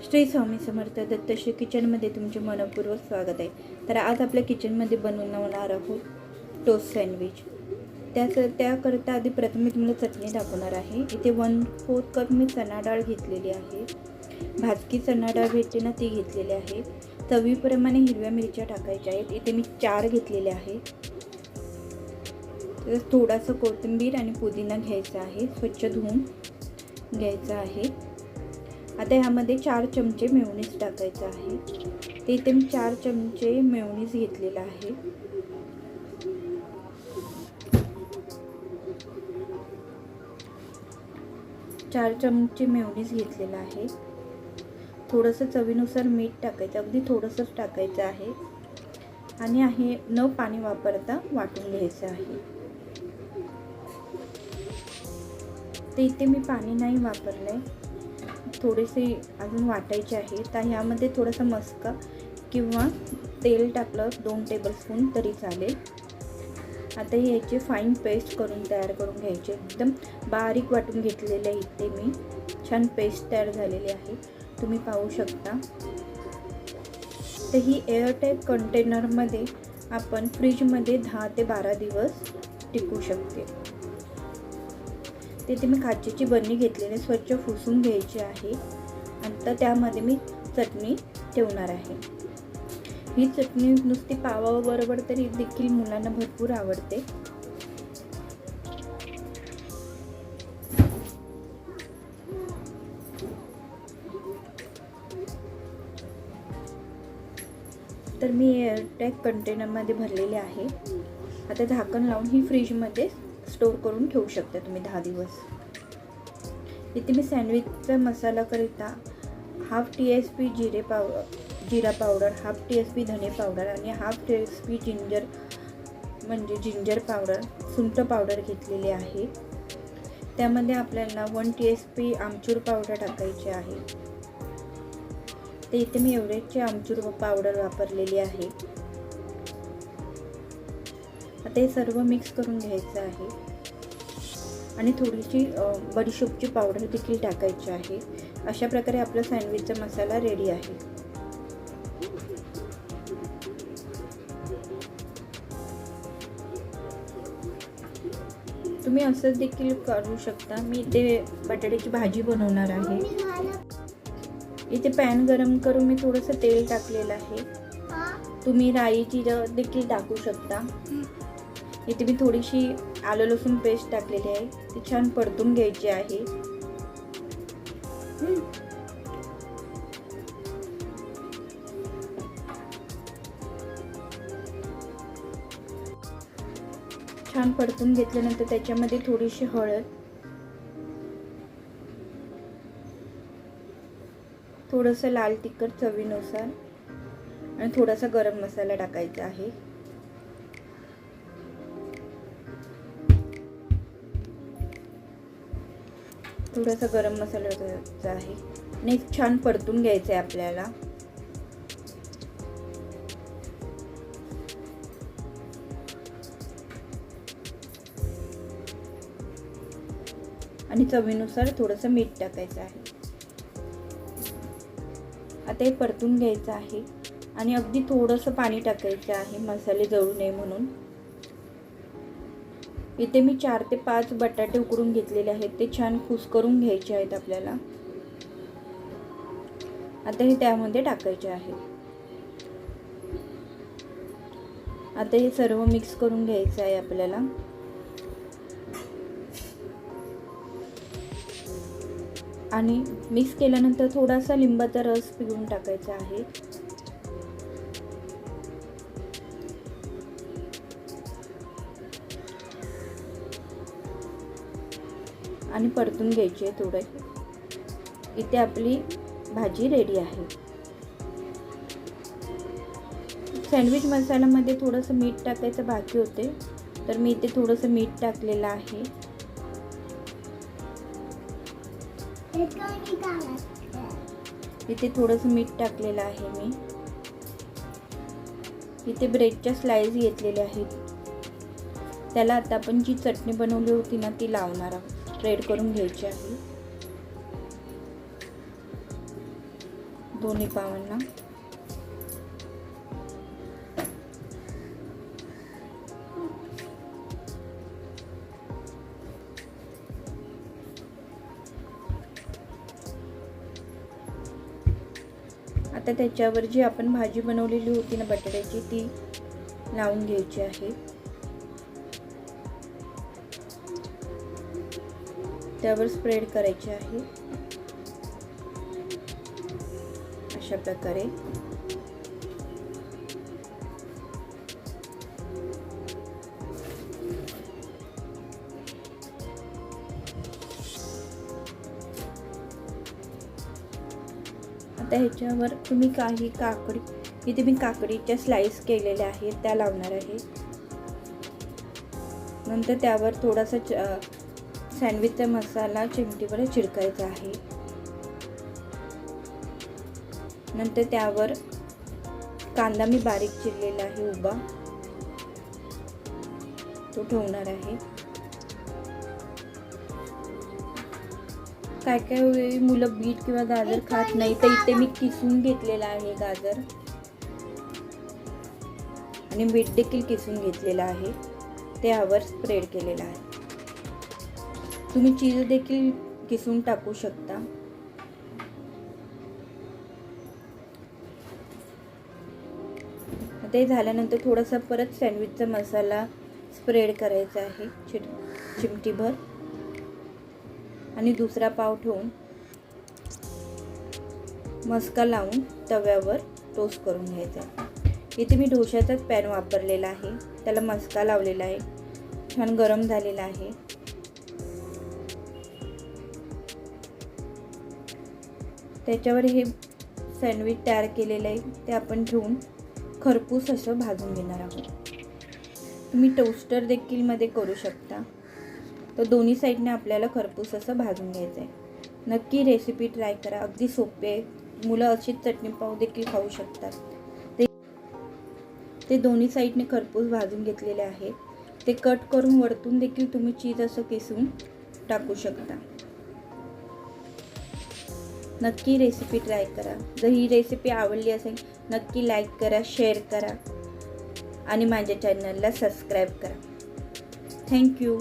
श्री स्वामी समर्थ दत्तश्री किचनमध्ये तुमचे मनपूर्वक स्वागत आहे। तर आज आपल्या किचनमध्ये बनवणार आहोत टोस्ट सँडविच। त्याकरता आधी प्रथम मी तुम्हाला चटणी दाखवणार आहे। इथे 1/4 कप मी चणा डाळ घेतलेली आहे। भाजकी चणा डाळ भेटते ना, ती घेतलेली आहे। चवीप्रमाणे हिरव्या मिरच्या टाकायच्या आहेत। इथे मी 4 घेतलेल्या आहेत। तर थोडासा कोथिंबीर आणि पुदिना घ्यायचा आहे, स्वच्छ धुवून घ्यायचा आहे। आता ह्यामध्ये 4 चमचे मेयोनीज टाकायचं आहे। ते इथे मी 4 चमचे मेयोनीज घेतलेला आहे। चार चमचे मेयोनीज घेतलेला आहे। थोडंसं चवीनुसार मीठ टाकायचं, अगदी थोडंसंच टाकायचं आहे। आणि आहे न पाणी वापरता वाटून घ्यायचं आहे। ते इथे मी पाणी नाही वापरलंय, थोडेसे अजून वाटायचे आहे। तर ह्यामध्ये थोडासा मस्का किंवा तेल टाकलं 2 टेबलस्पून तरी चालेल। आता याची फाईन पेस्ट तयार करून घ्यायची। एकदम बारीक वाटून घेतलेले आहे। इथे मी छान पेस्ट तयार झालेली आहे, तुम्ही पाहू शकता। तर ही एअरटाईट कंटेनरमध्ये आपण फ्रीजमध्ये 10 ते 12 दिवस टिकू शकते। तिथे मी काचेची बरणी घेतलेली, स्वच्छ पुसून घ्यायची आहे। आता त्यामध्ये मी चटणी ठेवणार आहे। ही चटणी नुसती पावाबरोबर तरी देखील मुलांना भरपूर आवडते। तर मी एअरटाईट कंटेनरमध्ये भरलेले आहे। आता झाकण लावून ही फ्रीजमध्ये स्टोर करून ठेवू शकता तुम्ही 10 दिवस। इथे मी सँडविचचा मसाला करिता 1/2 TSP जिरा पावडर, 1/2 TSP धने पावडर आणि 1/2 TSP जिंजर पावडर, सुंठ पावडर घेतलेली आहे। त्यामध्ये आपल्याला 1 TSP आमचूर पावडर टाकायची आहे। ते इथे मी एवढेची आमचूर पावडर वापरलेली आहे। आता हे सर्व मिक्स करून घ्यायचं आहे। आणि थोडीशी बडीशोपची पावडर देखील टाकायची आहे। अशा प्रकारे आपला सँडविचचा मसाला रेडी आहे। तुम्ही असं देखील करू शकता। मी इथे बटाट्याची भाजी बनवणार आहे। इथे पॅन गरम करून मी थोडंसं तेल टाकलेलं आहे। तुम्ही राईची देखील टाकू शकता। इथे मी थोडीशी आलं लसूण पेस्ट टाकलेली आहे, ती छान परतून घ्यायची आहे। छान परतून घेतल्यानंतर त्याच्यामध्ये थोडीशी हळद, थोडंसं लाल तिखट चवीनुसार आणि थोडासा गरम मसाला टाकायचा आहे। थोडासा गरम मसाला टाकायचा आहे आणि छान परतून घ्यायचं आहे आपल्याला। आणि चवीनुसार थोडंसं मीठ टाकायचं आहे। आता हे परतून घ्यायचं आहे आणि अगदी थोडंसं पाणी टाकायचं आहे, मसाले जळू नये म्हणून। इथे मी 4 ते 5 बटाटे उकडून घेतलेले आहेत, ते छान कुस्करून घ्यायचे आहेत आपल्याला। आता हे त्यामध्ये टाकायचे आहे। आता हे सर्व मिक्स करून घ्यायचं आहे आपल्याला। आणि मिक्स केल्यानंतर थोडासा लिंबाचा रस पिळून टाकायचा आहे। आणि परतून घ्यायची आहे थोडं। इथे आपली भाजी रेडी आहे। सँडविच मसाल्यामध्ये थोडंसं मीठ टाकायचं बाकी होते, तर मी इथे थोडंसं मीठ टाकलेलं आहे। इथे थोडंसं मीठ टाकलेलं आहे मी। इथे ब्रेडच्या स्लाइस घेतलेल्या आहेत, त्याला आता आपण जी चटणी बनवली होती ना, ती लावणार आहोत। स्प्रेड करून घ्यायची आहे। दोन्ही पावांना. आता त्याच्यावर जी आपण भाजी बनवलेली होती ना बटाट्याची, ती लावून घ्यायची आहे. त्यावर स्प्रेड करायचे आहे अशा प्रकारे. आता ह्याच्यावर तुम्ही काही काकडी, इथे मी काकडीच्या स्लाइस केलेल्या आहेत त्या लावणार आहे. नंतर त्यावर थोडासा सँडविचचा मसाला चिमटीवर चिरकायचा आहे. नंतर त्यावर कांदा मी बारीक चिरलेला आहे उभा, तो ठेवणार आहे. काय काय वेळी मुलं बीट किंवा गाजर खात नाही, तर इथे मी किसून घेतलेला आहे गाजर आणि बीट देखील किसून घेतलेला आहे, त्यावर स्प्रेड केलेला आहे. तुम्ही चीज देखील किसून टाकू शकता. ते झाल्यानंतर थोडासा परत सँडविचचा मसाला स्प्रेड करायचा आहे चिमटीभर आणि दुसरा पाव ठेवून मस्का लावून तव्यावर टोस्ट करून घ्यायचा. इथे मी डोशाचाच पॅन वापरलेला आहे, त्याला मस्का लावलेला आहे, छान गरम झालेला आहे. त्याच्यावर हे सँडविच तयार केलेलं आहे ते आपण ठेवून खरपूस असं भाजून घेणार आहोत. तुम्ही टोस्टर देखील मध्ये करू शकता. तर दोन्ही साईडने आपल्याला खरपूस असं भाजून घ्यायचं आहे. नक्की रेसिपी ट्राय करा, अगदी सोपे आहे. मुलं अशीच चटणी पाव देखील खाऊ शकतात. ते दोन्ही साईडने खरपूस भाजून घेतलेले आहे. ते कट करून वरतून देखील तुम्ही चीज असं किसून टाकू शकता. नक्की रेसिपी ट्राय करा. जर ही रेसिपी आवडली असेल नक्की लाईक करा, शेअर करा आणि माझ्या चॅनलला सबस्क्राईब करा. थँक्यू.